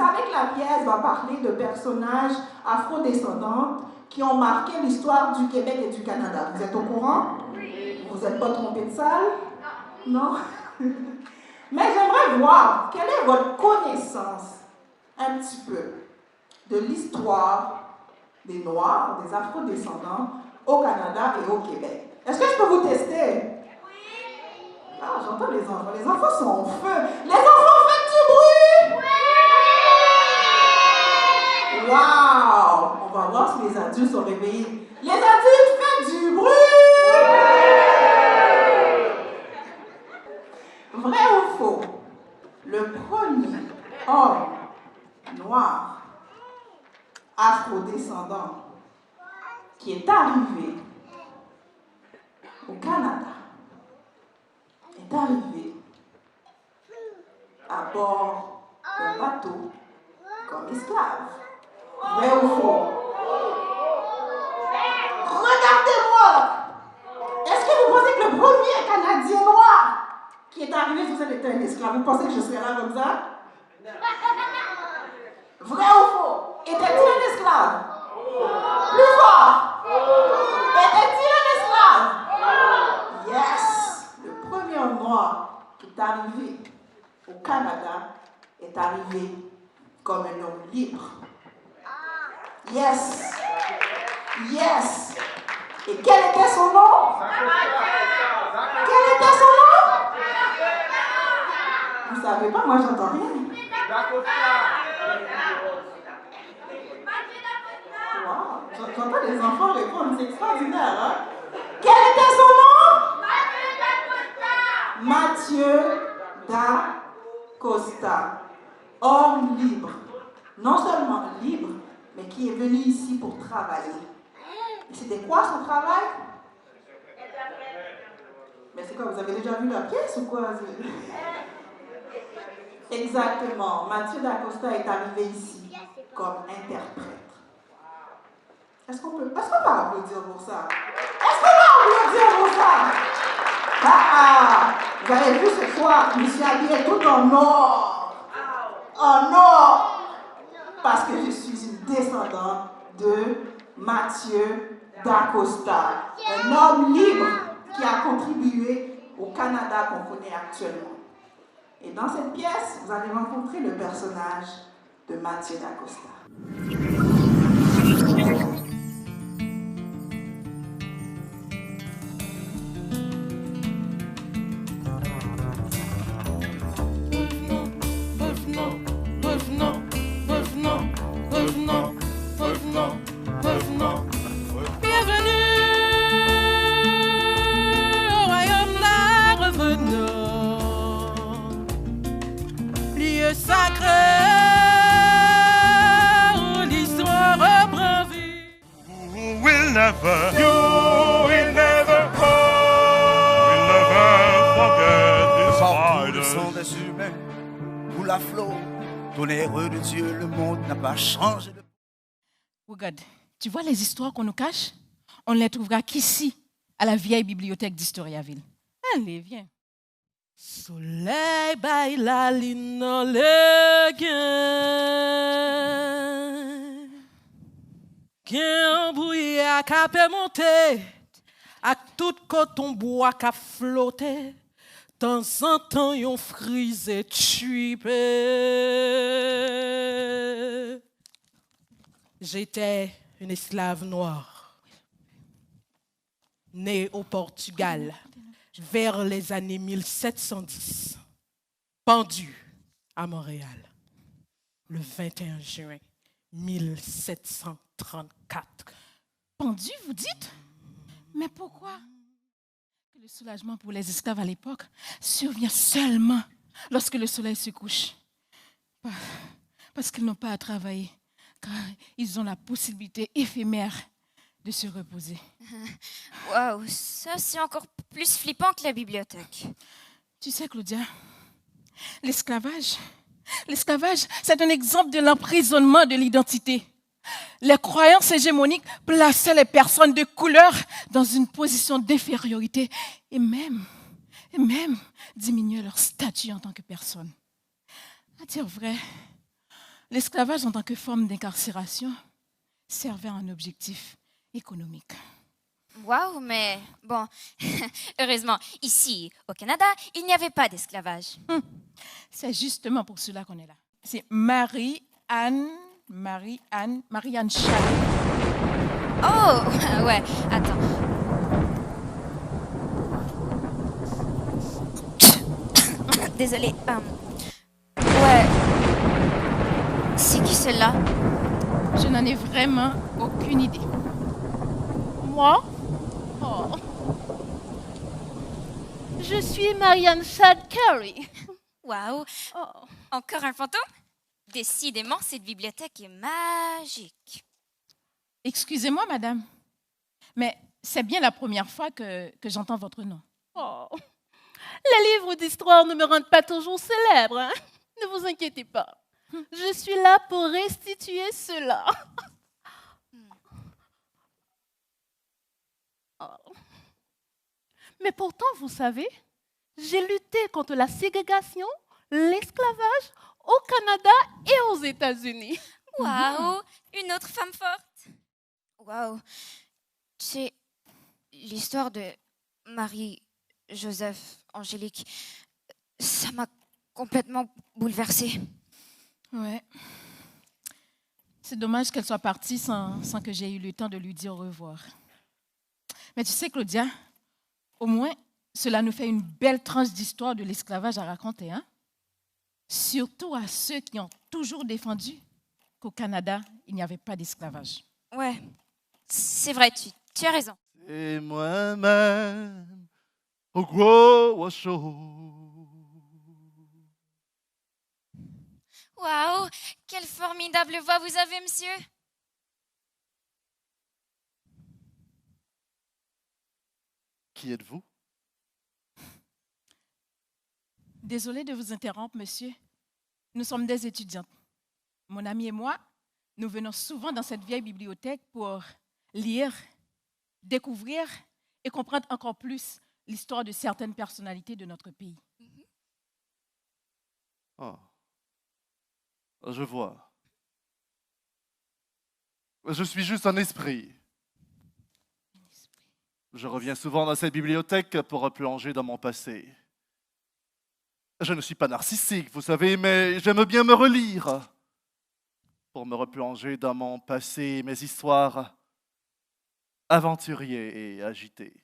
savez que la pièce va parler de personnages afro-descendants qui ont marqué l'histoire du Québec et du Canada. Vous êtes au courant? Oui. Vous n'êtes pas trompé de salle? Non? Mais j'aimerais voir quelle est votre connaissance un petit peu de l'histoire des Noirs, des afro-descendants au Canada et au Québec. Est-ce que je peux vous tester? Oui. Ah, j'entends les enfants. Les enfants sont en feu. Les enfants, faites du bruit! Oui. Wow! On va voir si les adultes sont réveillés. Les adultes, faites du bruit! Oui. Vrai ou faux? Le premier homme noir afro-descendant qui est arrivé au Canada est arrivé à bord d'un bateau comme esclave. Vrai ou faux? Regardez-moi! Est-ce que vous pensez que le premier Canadien noir qui est arrivé sur cette terre était un esclave, vous pensez que je serais là comme ça? Vrai ou faux? Était-il un esclave? Plus fort! Était-il un esclave? Yes! Le premier homme noir qui est arrivé au Canada est arrivé comme un homme libre. Yes! Yes! Et quel était son nom? Quel était son nom? Vous savez pas, moi j'entends rien. Wow, j'entends les enfants répondre, c'est extraordinaire, hein? Quel était son nom? Mathieu da Costa. Homme libre. Non seulement libre, mais qui est venu ici pour travailler. Et c'était quoi son travail? Mais c'est quoi, vous avez déjà vu la pièce ou quoi? Exactement. Mathieu da Costa est arrivé ici comme interprète. Est-ce qu'on va applaudir pour ça? Est-ce qu'on va applaudir pour ça? Vous avez vu ce soir, je me suis habillée tout en or. En or. Parce que je suis une descendante de Mathieu da Costa. Un homme libre qui a contribué au Canada qu'on connaît actuellement. Et dans cette pièce, vous allez rencontrer le personnage de Mathieu da Costa. Changer de... Regarde, tu vois les histoires qu'on nous cache? On ne les trouvera qu'ici, à la vieille bibliothèque d'Historiaville. Allez, viens. Soleil baille la ligne dans le gain. Gain bouillie à cap monter. À tout coton bois qu'a flotter. Temps en temps, yon frisé tripé. J'étais une esclave noire, née au Portugal vers les années 1710, pendue à Montréal le 21 juin 1734. Pendue, vous dites? Mais pourquoi? Le soulagement pour les esclaves à l'époque survient seulement lorsque le soleil se couche. Parce qu'ils n'ont pas à travailler, car ils ont la possibilité éphémère de se reposer. Waouh, ça c'est encore plus flippant que la bibliothèque. Tu sais, Claudia, l'esclavage, c'est un exemple de l'emprisonnement de l'identité. Les croyances hégémoniques plaçaient les personnes de couleur dans une position d'infériorité et même diminuaient leur statut en tant que personne. À dire vrai, l'esclavage en tant que forme d'incarcération servait à un objectif économique. Waouh, mais bon, heureusement, ici, au Canada, il n'y avait pas d'esclavage. C'est justement pour cela qu'on est là. C'est Marie-Anne Chalet. Oh, ouais, attends. Désolée. Ouais. C'est qui celle-là? Je n'en ai vraiment aucune idée. Moi? Oh. Je suis Marianne Chad Carey. Waouh. Oh. Encore un fantôme? Décidément, cette bibliothèque est magique. Excusez-moi, madame, mais c'est bien la première fois que j'entends votre nom. Oh. Les livres d'histoire ne me rendent pas toujours célèbre. Hein? Ne vous inquiétez pas. Je suis là pour restituer cela. Oh. Mais pourtant, vous savez, j'ai lutté contre la ségrégation, l'esclavage au Canada et aux États-Unis. Waouh, une autre femme forte. Waouh. C'est l'histoire de Marie, Joseph, Angélique. Ça m'a complètement bouleversée. Ouais. C'est dommage qu'elle soit partie sans que j'aie eu le temps de lui dire au revoir. Mais tu sais, Claudia, au moins, cela nous fait une belle tranche d'histoire de l'esclavage à raconter, hein? Surtout à ceux qui ont toujours défendu qu'au Canada, il n'y avait pas d'esclavage. Ouais, c'est vrai, tu as raison. Et moi-même, au gros chaud. Waouh, quelle formidable voix vous avez, monsieur. Qui êtes-vous? Désolée de vous interrompre, monsieur. Nous sommes des étudiantes. Mon ami et moi, nous venons souvent dans cette vieille bibliothèque pour lire, découvrir et comprendre encore plus l'histoire de certaines personnalités de notre pays. Oh. Je vois. Je suis juste un esprit. Je reviens souvent dans cette bibliothèque pour replonger dans mon passé. Je ne suis pas narcissique, vous savez, mais j'aime bien me relire pour me replonger dans mon passé, mes histoires aventurières et agitées.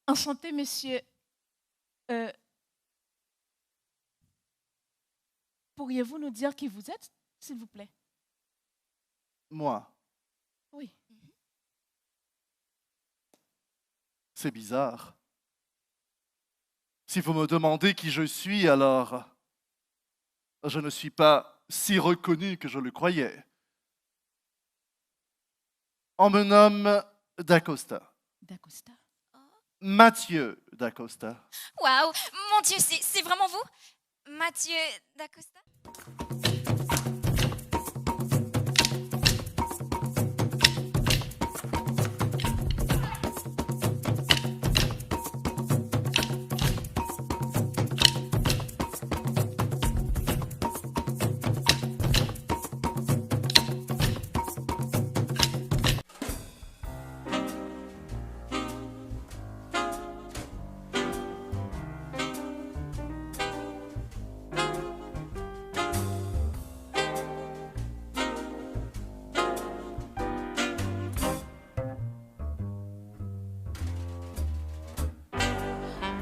Enchanté, monsieur. Pourriez-vous nous dire qui vous êtes, s'il vous plaît? Moi, Oui. c'est bizarre. Si vous me demandez qui je suis, alors je ne suis pas si reconnu que je le croyais. On me nomme D'Acosta. D'Acosta. Mathieu D'Acosta. Waouh, mon Dieu, c'est vraiment vous? Mathieu D'Acosta?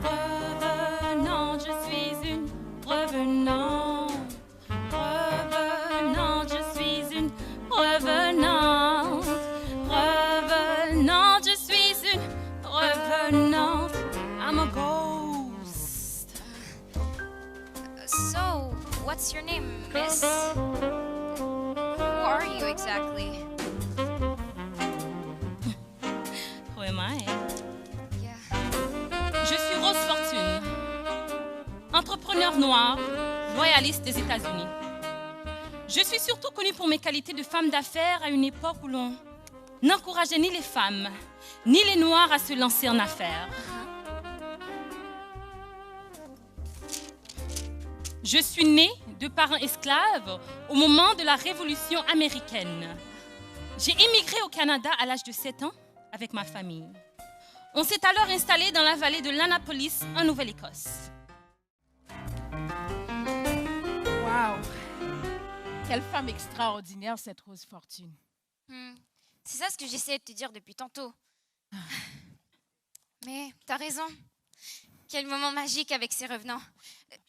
Revenante, je suis une revenante. Revenante, je suis une revenante. Revenante, je suis une revenante. I'm a ghost. So, what's your name, miss? Who are you exactly? Who am I? Yeah. Je suis Rose Fortune, entrepreneur noir, royaliste des États-Unis. Je suis surtout connue pour mes qualités de femme d'affaires à une époque où l'on n'encourageait ni les femmes, ni les Noirs à se lancer en affaires. Je suis née de parents esclaves au moment de la Révolution américaine. J'ai émigré au Canada à l'âge de 7 ans avec ma famille. On s'est alors installé dans la vallée de l'Annapolis, en Nouvelle-Écosse. Wow! Quelle femme extraordinaire, cette Rose Fortune. C'est ça ce que j'essaie de te dire depuis tantôt. Mais t'as raison. Quel moment magique avec ces revenants.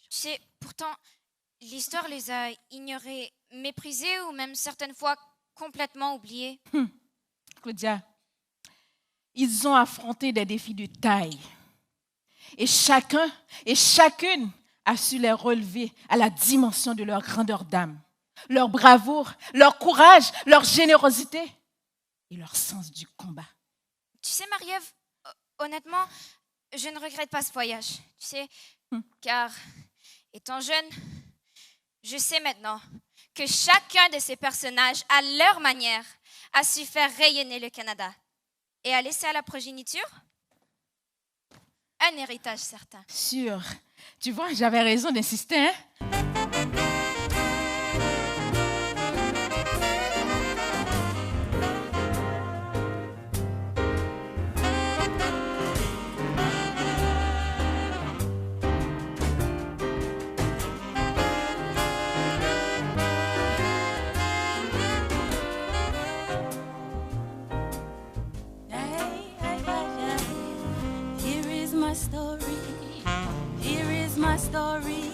Tu sais, pourtant, l'histoire les a ignorés, méprisés ou même certaines fois complètement oubliés. Claudia, ils ont affronté des défis de taille. Et chacun et chacune a su les relever à la dimension de leur grandeur d'âme, leur bravoure, leur courage, leur générosité et leur sens du combat. Tu sais, Marie-Ève, honnêtement, je ne regrette pas ce voyage. Tu sais, car étant jeune, je sais maintenant que chacun de ces personnages, à leur manière, a su faire rayonner le Canada et a laissé à la progéniture un héritage certain. Sûr. Tu vois, j'avais raison d'insister, hein? Ma story,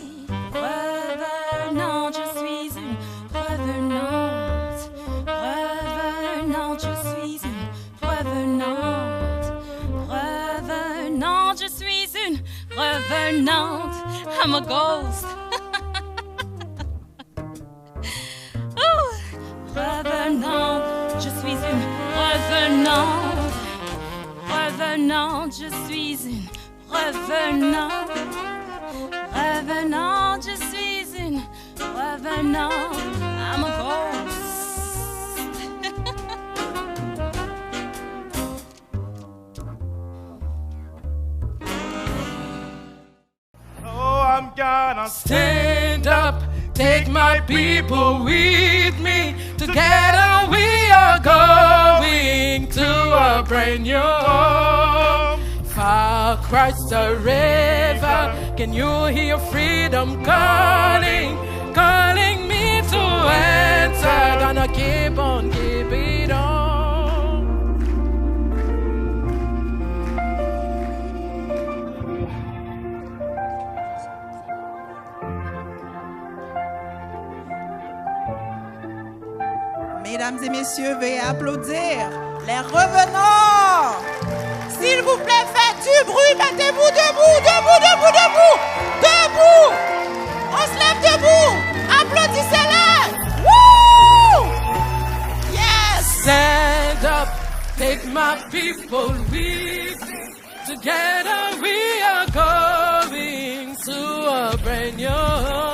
revenante, je suis une revenante. Revenante, je suis une revenante. Revenante, je suis une revenante. I'm a ghost. Revenante, je suis une revenante. Revenante, je suis une revenante. Revenante, je suis une revenante. I'm a ghost. Oh, I'm gonna stand up, take my people with me. Together we are going to a brand new home. Far across the river, can you hear freedom calling, calling me to enter? Gonna keep on, keep it on. Mesdames et messieurs, veuillez applaudir les revenants. S'il vous plaît, faites du bruit, mettez-vous debout, debout, debout, debout, debout. On se lève debout, applaudissez-les. Woo! Yes! Stand up, take my people with me. Together we are going to a brand new home.